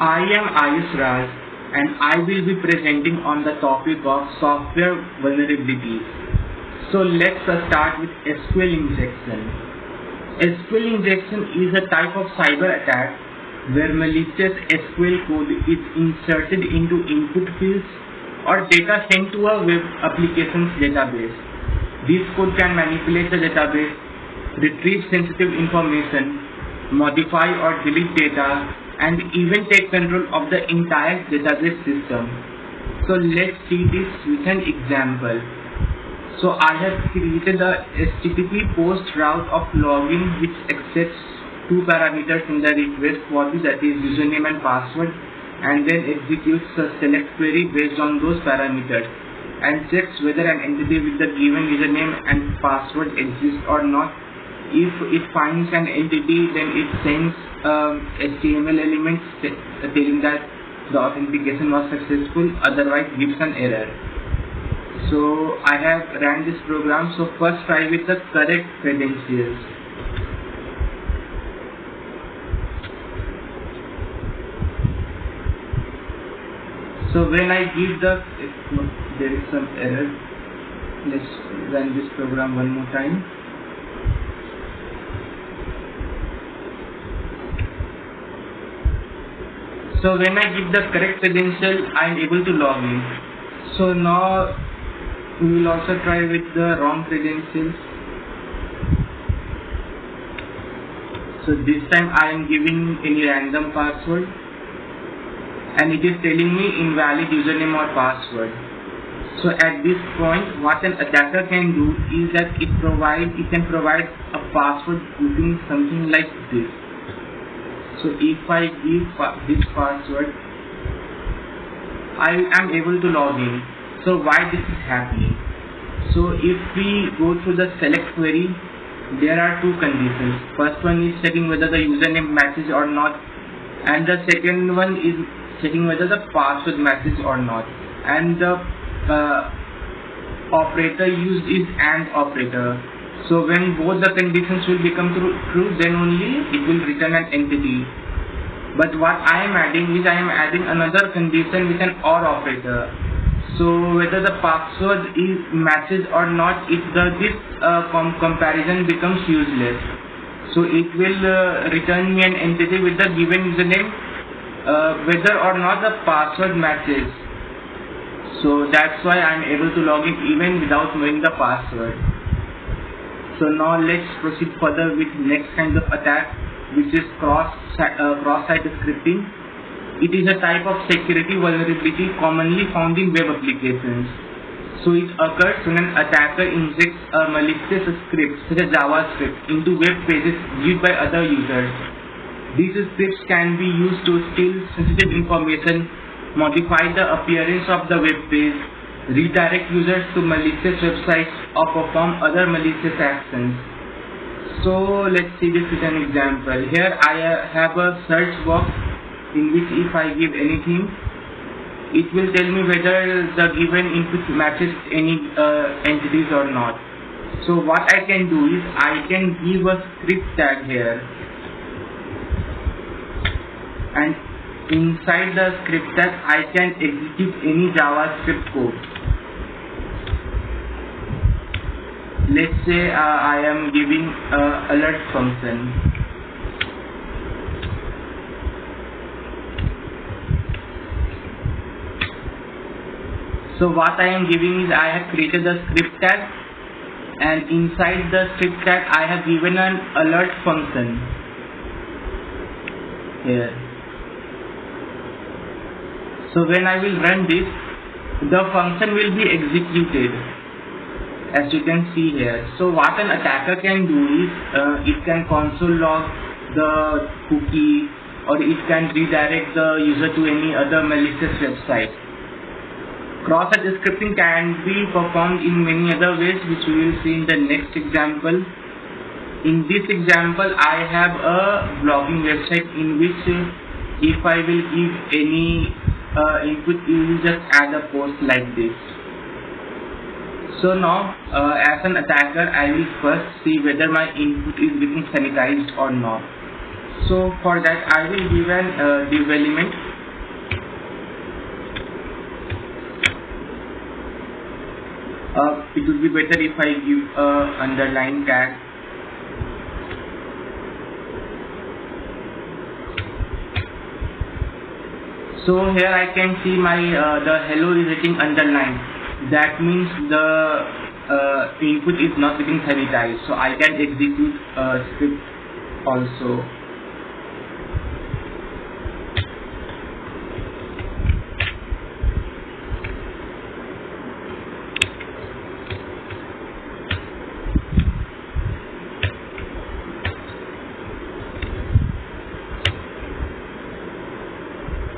I am Ayush Raj and I will be presenting on the topic of software vulnerabilities. So let's start with SQL injection. SQL injection is a type of cyber attack where malicious SQL code is inserted into input fields or data sent to a web application's database. This code can manipulate the database, retrieve sensitive information, modify or delete data, and even take control of the entire database system. So let's see this with an example. So I have created a HTTP post route of login which accepts two parameters in the request body, that is username and password, and then executes a select query based on those parameters and checks whether an entity with the given username and password exists or not. If it finds an entity, then it sends HTML elements telling that the authentication was successful, otherwise gives an error. So I have ran this program. So first try with the correct credentials. So when I give there is some error. Let's run this program one more time. So when I give the correct credential, I am able to log in. So now we will also try with the wrong credentials. So this time I am giving any random password and it is telling me invalid username or password. So at this point, what an attacker can do is that it can provide a password using something like this. So if I give this password, I am able to log in. So why this is happening? So if we go through the select query, there are two conditions. First one is checking whether the username matches or not, and the second one is checking whether the password matches or not. And the operator used is AND operator. So when both the conditions will become true, then only it will return an entity. But what I am adding is I am adding another condition with an OR operator. So whether the password matches or not, this comparison becomes useless. So it will return me an entity with the given username, whether or not the password matches. So that's why I am able to log in even without knowing the password. So now let's proceed further with next kind of attack, which is cross-site scripting. It is a type of security vulnerability commonly found in web applications. So it occurs when an attacker injects a malicious script such as JavaScript into web pages viewed by other users. These scripts can be used to steal sensitive information, modify the appearance of the web page, redirect users to malicious websites, or perform other malicious actions. So let's see this with an example. Here I have a search box in which if I give anything, it will tell me whether the given input matches any entities or not. So what I can do is I can give a script tag here, and inside the script tag I can execute any JavaScript code. Let's say I am giving alert function. So what I am giving is I have created the script tag, and inside the script tag I have given an alert function here. So when I will run this, the function will be executed, as you can see here. So what an attacker can do is it can console log the cookie, or it can redirect the user to any other malicious website. Cross-site scripting can be performed in many other ways, which we will see in the next example. In this example, I have a blogging website in which if I will give any input, you will just add a post like this. So now, as an attacker, I will first see whether my input is getting sanitized or not. So for that, I will give an div element It would be better if I give a underline tag. So here I can see my the hello is getting underlined. That means the input is not getting sanitized. So I can execute a script also.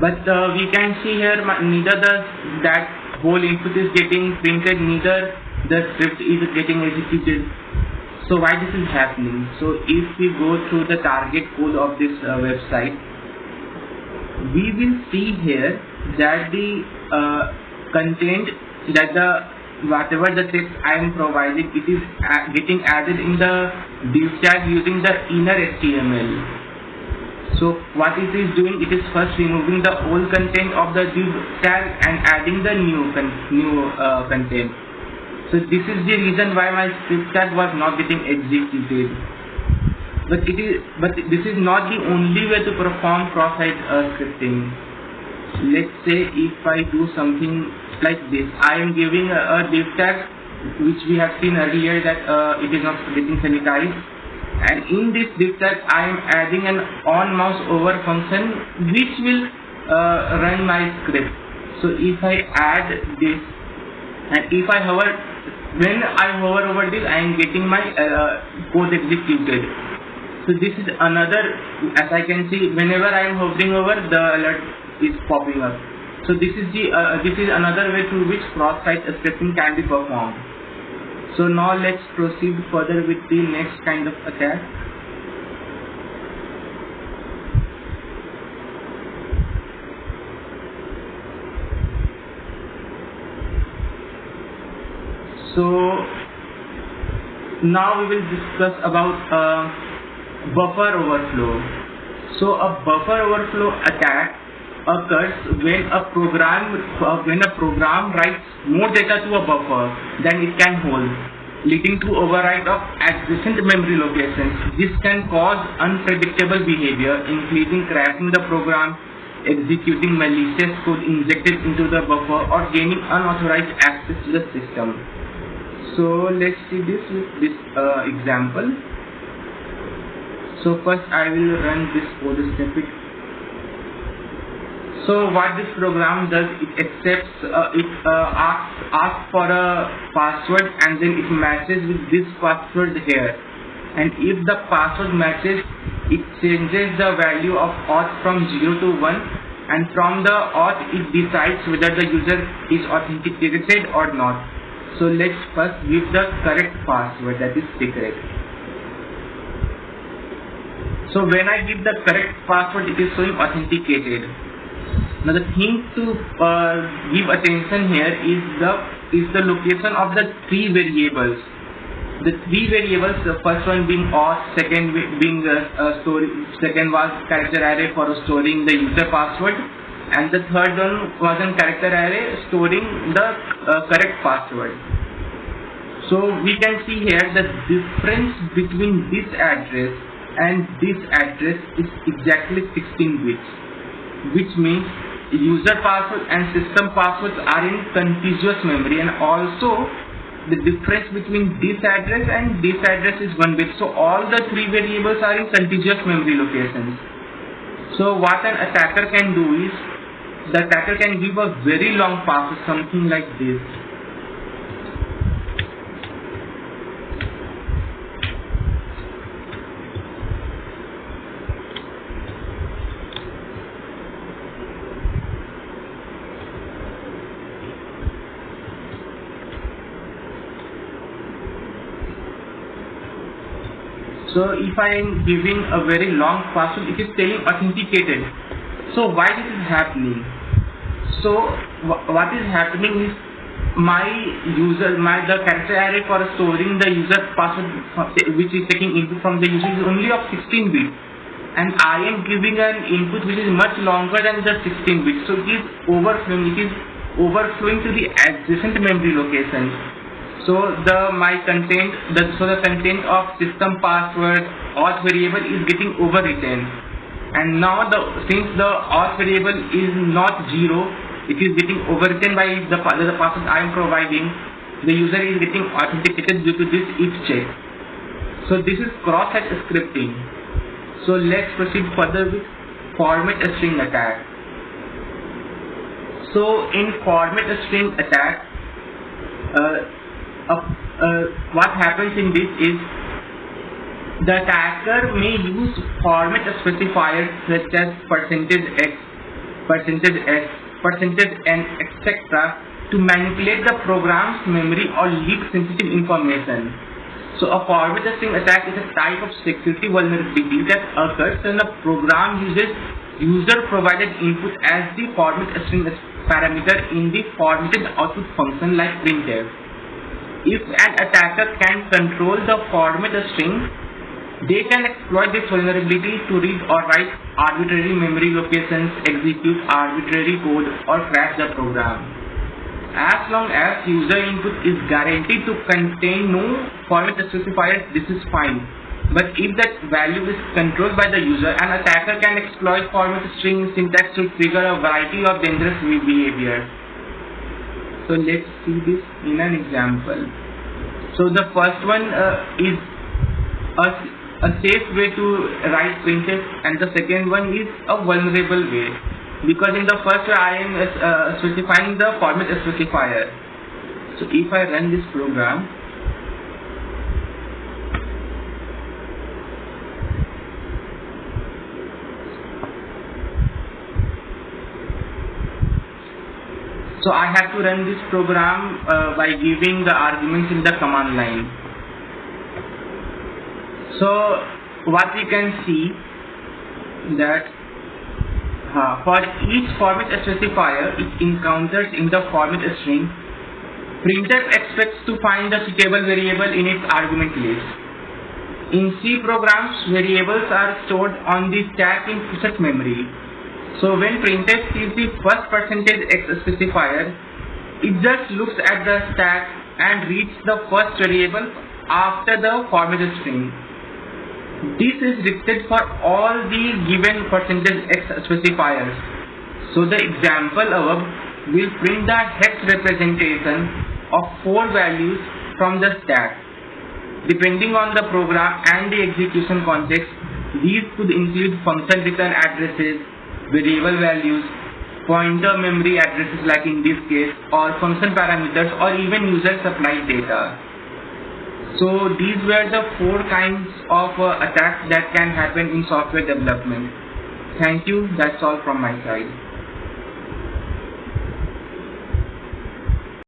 But we can see here neither that whole input is getting printed, neither the script is getting executed. So why this is happening? So if we go through the target code of this website, we will see here that the content, that the whatever the text I am providing, it is getting added in the div tag using the inner HTML. So what it is doing, it is first removing the old content of the div tag and adding the new content. So this is the reason why my script tag was not getting executed. But this is not the only way to perform cross-site scripting. Let's say if I do something like this, I am giving a div tag which we have seen earlier that it is not getting sanitized. And in this div tag, I am adding an on mouse over function which will run my script. So if I add this, and if I hover, when I hover over this, I am getting my code executed. So this is another, as I can see, whenever I am hovering over, the alert is popping up. So this is another way through which cross-site scripting can be performed. So now let's proceed further with the next kind of attack. So now we will discuss about buffer overflow. So a buffer overflow attack occurs when a program writes more data to a buffer than it can hold, leading to override of adjacent memory locations. This can cause unpredictable behavior, including crashing the program, executing malicious code injected into the buffer, or gaining unauthorized access to the system. So let's see this with this example. So first I will run this code snippet. So what this program does, it accepts, asks for a password, and then it matches with this password here. And if the password matches, it changes the value of auth from 0 to 1, and from the auth it decides whether the user is authenticated or not. So let's first give the correct password, that is secret. So when I give the correct password, it is showing authenticated. Now the thing to give attention here is the location of the three variables. The three variables, the first one being auth, second being second was character array for storing the user password, and the third one was a character array storing the correct password. So we can see here the difference between this address and this address is exactly 16 bits, which means user password and system passwords are in contiguous memory, and also the difference between this address and this address is 1 bit. So all the three variables are in contiguous memory locations. So what an attacker can do is, the attacker can give a very long password, something like this. So if I am giving a very long password, it is telling authenticated. So why this is happening? So what is happening is the character array for storing the user password, which is taking input from the user, is only of 16 bits, and I am giving an input which is much longer than the 16 bits. So it is overflowing. It is overflowing to the adjacent memory location. So the content of system password auth variable is getting overwritten, and now since the auth variable is not 0, it is getting overwritten by the password I am providing. The user is getting authenticated due to this if check. So this is cross-site scripting. So let's proceed further with format string attack. So in format string attack, what happens in this is the attacker may use format specifiers such as %x, %s, %n, etc. to manipulate the program's memory or leak sensitive information. So a format string attack is a type of security vulnerability that occurs when a program uses user-provided input as the format string parameter in the formatted output function like printf. If an attacker can control the format string, they can exploit this vulnerability to read or write arbitrary memory locations, execute arbitrary code, or crash the program. As long as user input is guaranteed to contain no format specifiers, this is fine. But if that value is controlled by the user, an attacker can exploit format string syntax to trigger a variety of dangerous behavior. So let's see this in an example. So the first one is a safe way to write printf, and the second one is a vulnerable way. Because in the first way I am specifying the format specifier. So if I run this program, so I have to run this program by giving the arguments in the command line. So what we can see that for each format specifier it encounters in the format string, printf expects to find the suitable variable in its argument list. In C programs, variables are stored on the stack in set memory. So when printf sees the first %x specifier, it just looks at the stack and reads the first variable after the format string. This is repeated for all the given %x specifiers. So the example above will print the hex representation of 4 values from the stack. Depending on the program and the execution context, these could include function return addresses, variable values, pointer memory addresses like in this case, or function parameters, or even user supplied data. So these were the 4 kinds of attacks that can happen in software development. Thank you. That's all from my side.